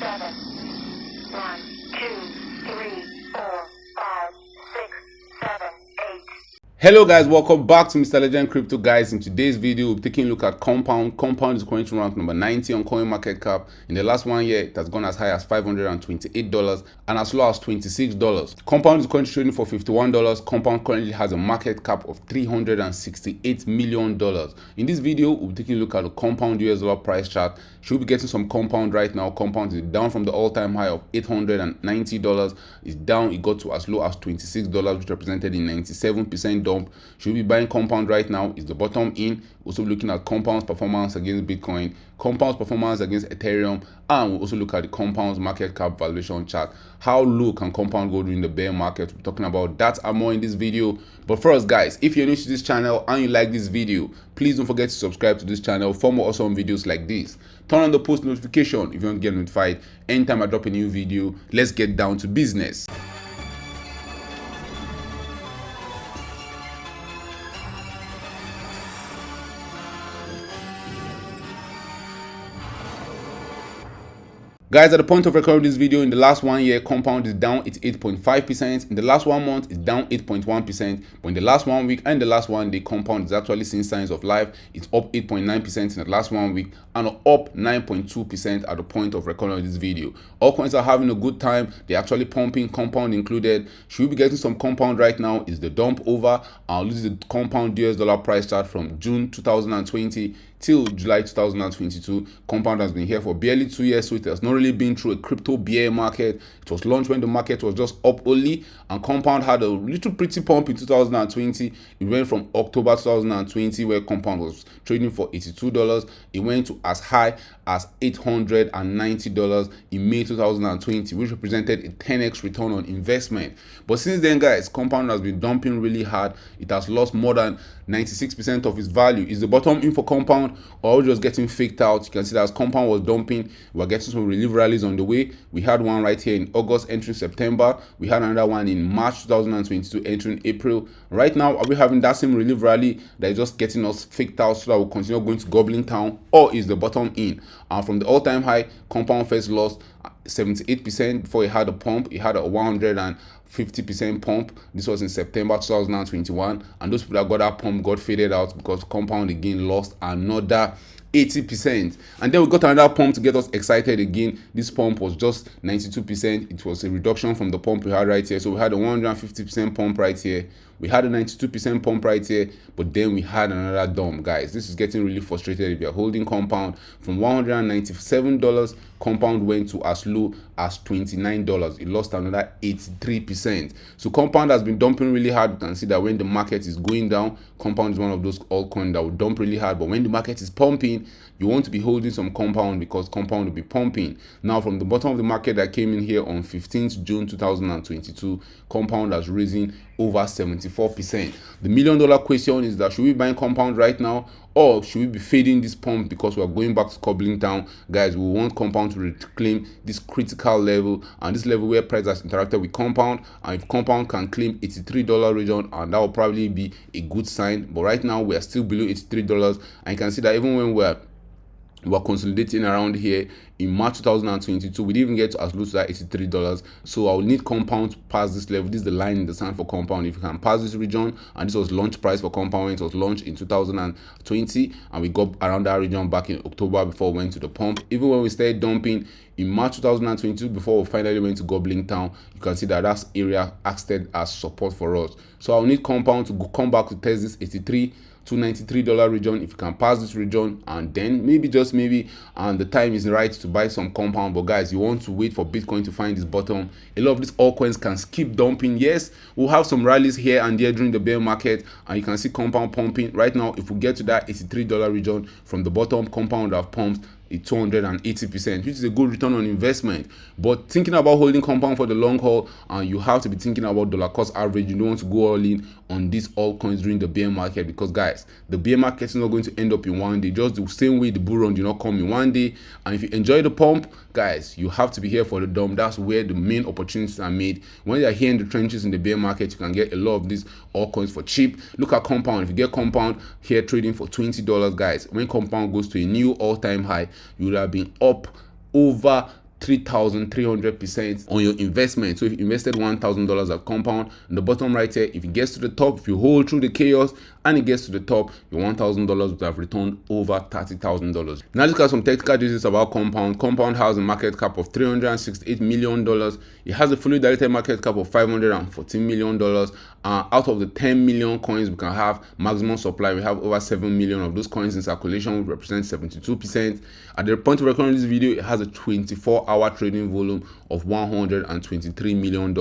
7. 1, 2, 3, 4, 5, 6, 7, 8. Hello guys, welcome back to Mr. Legend Crypto. Guys, in today's video we'll be taking a look at Compound. Compound is currently ranked number 90 on CoinMarketCap. In the last 1 year it has gone as high as $528 and as low as $26. Compound is currently trading for $51. Compound currently has a market cap of $368 million. In this video we'll be taking a look at the Compound US dollar price chart. Should be getting some Compound right now. Compound is down from the all-time high of $890. It's down, it got to as low as $26, which represented a 97% dump. Should be buying Compound right now. Is the bottom in. Also looking at Compound's performance against Bitcoin, Compound's performance against Ethereum, and we'll also look at the Compound's market cap valuation chart. How low can Compound go during the bear market? We're talking about that and more in this video. But first guys, if you're new to this channel and you like this video, please don't forget to subscribe to this channel for more awesome videos like this. Turn on the post notification if you want to get notified anytime I drop a new video. Let's get down to business. Guys, at the point of recording this video, in the last 1 year, Compound is down, it's 8.5%. In the last 1 month, it's down 8.1%. But in the last 1 week and the last 1 day, Compound is actually seeing signs of life. It's up 8.9% in the last 1 week and up 9.2% at the point of recording this video. All coins are having a good time. They're actually pumping, Compound included. Should we be getting some Compound right now? Is the dump over? I'll use the Compound US dollar price chart from June 2020 till July 2022. Compound has been here for barely 2 years, so it has not really been through a crypto bear market. It was launched when the market was just up only, and Compound had a little pretty pump in 2020. It went from October 2020, where Compound was trading for $82. It went to as high as $890 in May 2020, which represented a 10x return on investment. But since then, guys, Compound has been dumping really hard. It has lost more than 96% of its value. Is the bottom in for Compound, or just getting faked out? You can see that as Compound was dumping, we're getting some relief rallies on the way. We had one right here in August entering September. We had another one in March 2022 entering April. Right now, are we having that same relief rally that is just getting us faked out so that we'll continue going to Goblin Town, or is the bottom in? And from the all-time high, Compound first lost 78% before it had a pump. It had a 150% pump. This was in September 2021, and those people that got that pump got faded out because Compound again lost another 80%. And then we got another pump to get us excited again. This pump was just 92%. It was a reduction from the pump we had right here. So we had a 150% pump right here. We had a 92% pump right here, but then we had another dump. Guys, this is getting really frustrated. If you're holding Compound, from $197, Compound went to as low as $29. It lost another 83%. So Compound has been dumping really hard. You can see that when the market is going down, Compound is one of those altcoins that will dump really hard. But when the market is pumping, you want to be holding some Compound because Compound will be pumping. Now, from the bottom of the market that came in here on 15th June 2022, Compound has risen over 74%. The $1 million question is that should we buy Compound right now, or should we be fading this pump because we are going back to Goblin Town? Guys, we want Compound to reclaim this critical level, and this level where price has interacted with Compound. And if Compound can claim $83 region, and that will probably be a good sign. But right now we are still below $83, and you can see that even when we're consolidating around here in March 2022, we didn't even get to as low as that $83. So I'll need Compound to pass this level. This is the line in the sand for Compound. If you can pass this region, and this was launch price for Compound when it was launched in 2020, and we got around that region back in October before we went to the pump. Even when we started dumping in March 2022, before we finally went to Goblin Town, you can see that that area acted as support for us. So I'll need Compound to come back to test this $93 region. If you can pass this region, and then maybe, just maybe, and the time is right to buy some Compound. But guys, you want to wait for Bitcoin to find this bottom. A lot of these altcoins can keep dumping. Yes, we'll have some rallies here and there during the bear market, and you can see Compound pumping right now. If we get to that $83 region from the bottom, Compound have pumped a 280%, which is a good return on investment. But thinking about holding Compound for the long haul, and you have to be thinking about dollar cost average. You don't want to go all in on these altcoins during the bear market, because guys, the bear market is not going to end up in 1 day. Just the same way the bull run did not come in 1 day. And if you enjoy the pump, guys, you have to be here for the dump. That's where the main opportunities are made. When you're here in the trenches in the bear market, you can get a lot of these altcoins for cheap. Look at Compound. If you get Compound here trading for $20, guys, when Compound goes to a new all-time high, you would have been up over 3,300% on your investment. So if you invested $1,000 at compound, in the bottom right here, if it gets to the top, if you hold through the chaos and it gets to the top, your $1,000 would have returned over $30,000. Now let's look at some technical details about compound. Compound has a market cap of $368 million. It has a fully diluted market cap of $514 million. Out of the 10 million coins we can have maximum supply, we have over 7 million of those coins in circulation, which represents 72%. At the point of recording this video, it has a 24-hour trading volume of $123 million.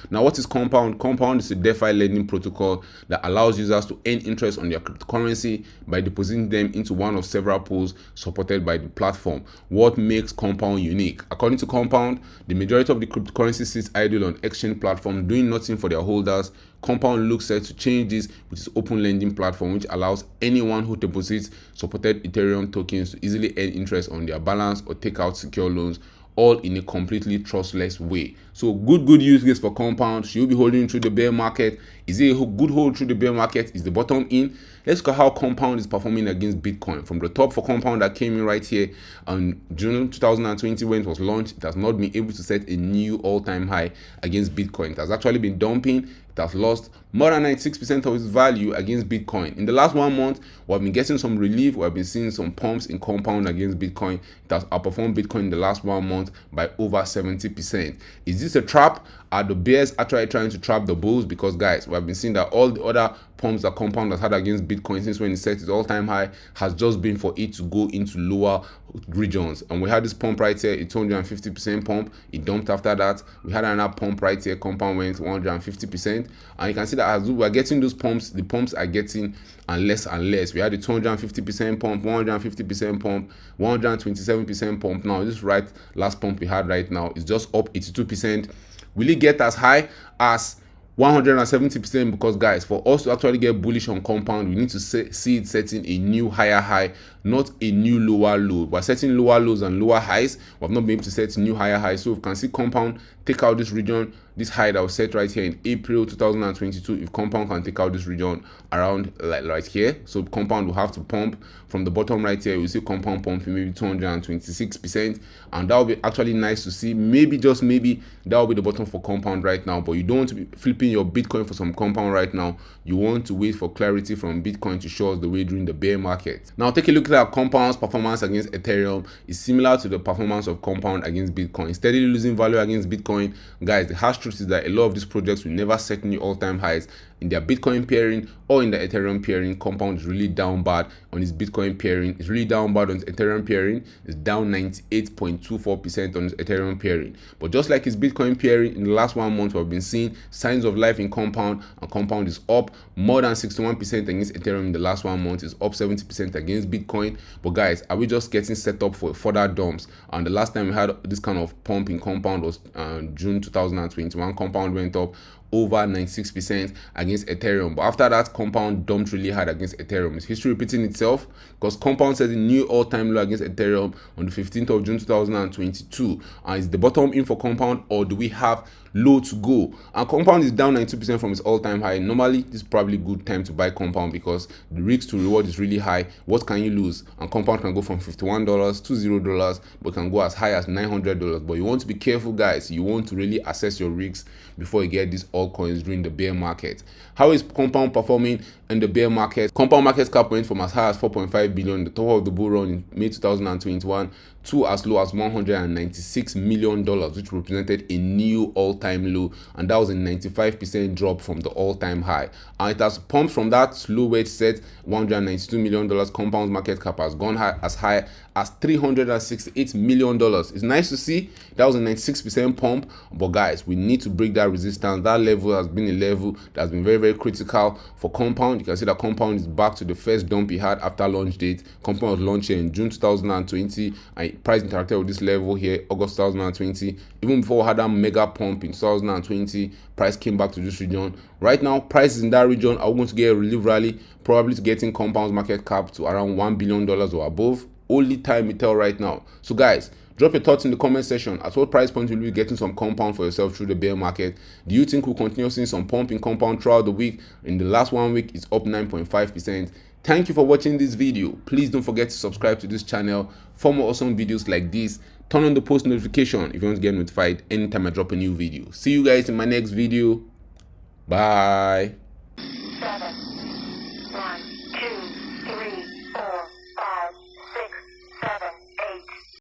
Now, what is Compound? Compound is a DeFi lending protocol that allows users to earn interest on their cryptocurrency by depositing them into one of several pools supported by the platform. What makes Compound unique? According to Compound, the majority of the cryptocurrency sits idle on exchange platforms doing nothing for their holders. Compound looks set to change this with its open lending platform, which allows anyone who deposits supported Ethereum tokens to easily earn interest on their balance or take out secure loans, all in a completely trustless way. So good use case for Compound. Should you be holding through the bear market? Is it a good hold through the bear market? Is the bottom in? Let's look at how Compound is performing against Bitcoin. From the top for Compound that came in right here on June 2020 when it was launched, it has not been able to set a new all-time high against Bitcoin. It has actually been dumping. It has lost more than 96% of its value against Bitcoin. In the last 1 month, we have been getting some relief. We have been seeing some pumps in Compound against Bitcoin. It has outperformed Bitcoin in the last 1 month by over 70%. Is this a trap? Are the bears actually trying to trap the bulls? Because guys, we have been seeing that all the other pumps that Compound has had against Bitcoin since when it set its all-time high has just been for it to go into lower regions. And we had this pump right here, a 250% pump. It dumped after that. We had another pump right here. Compound went 150%. And you can see that as we are getting those pumps, the pumps are getting less and less. We had a 250% pump, 150% pump, 127% pump. Now this right last pump we had right now is just up 82%. Will it get as high as 170%? Because guys, for us to actually get bullish on Compound, we need to see it setting a new higher high, not a new lower low. We're setting lower lows and lower highs. We have not been able to set new higher highs. So we can see Compound take out this region, this high that was set right here in April 2022. If Compound can take out this region around like right here, so Compound will have to pump from the bottom right here. We see Compound pumping maybe 226%, and that will be actually nice to see. Maybe, just maybe, that will be the bottom for Compound right now. But you don't want to be flipping your Bitcoin for some Compound right now. You want to wait for clarity from Bitcoin to show us the way during the bear market. Now take a look at Compound's performance against Ethereum. Is similar to the performance of Compound against Bitcoin, steadily losing value against Bitcoin. Guys, the harsh truth is that a lot of these projects will never set new all-time highs in their Bitcoin pairing or in the Ethereum pairing. Compound is really down bad on its Bitcoin pairing. It's really down bad on its Ethereum pairing. It's down 98.24% on its Ethereum pairing. But just like its Bitcoin pairing, in the last 1 month, we've been seeing signs of life in Compound, and Compound is up more than 61% against Ethereum in the last 1 month. It's up 70% against Bitcoin. But guys, are we just getting set up for further dumps? And the last time we had this kind of pump in Compound was June 2021. Compound went up over 96% against Ethereum, but after that Compound dumped really hard against Ethereum. Is history repeating itself? Because Compound set a new all-time low against Ethereum on the 15th of June 2022. Is the bottom in for Compound, or do we have low to go? And Compound is down 92% from its all-time high. Normally this is probably a good time to buy Compound because the risk to reward is really high. What can you lose? And Compound can go from $51 to $0, but can go as high as $900. But you want to be careful, guys. You want to really assess your risks before you get these altcoins during the bear market. How is Compound performing in the bear market? Compound market cap went from as high as 4.5 billion, the top of the bull run in May 2021, to as low as $196 million, which represented a new all-time low, and that was a 95% drop from the all-time high. And it has pumped from that low where it set $192 million. Compound's market cap has gone as high as $368 million. It's nice to see. That was a 96% pump, but guys, we need to break that resistance. That level has been a level that has been very, very critical for Compound. You can see that Compound is back to the first dump he had after launch date. Compound was launched in June 2020, and price interacted with this level here August 2020. Even before we had that mega pump in 2020, price came back to this region. Right now, price is in that region. Are we going to get a relief rally? Probably to getting Compound's market cap to around $1 billion or above. Only time will tell right now. So guys, drop your thoughts in the comment section. At what price point will you be getting some Compound for yourself through the bear market? Do you think we'll continue seeing some pump in Compound throughout the week? In the last 1 week, it's up 9.5%. Thank you for watching this video. Please don't forget to subscribe to this channel for more awesome videos like this. Turn on the post notification if you want to get notified anytime I drop a new video. See you guys in my next video. Bye.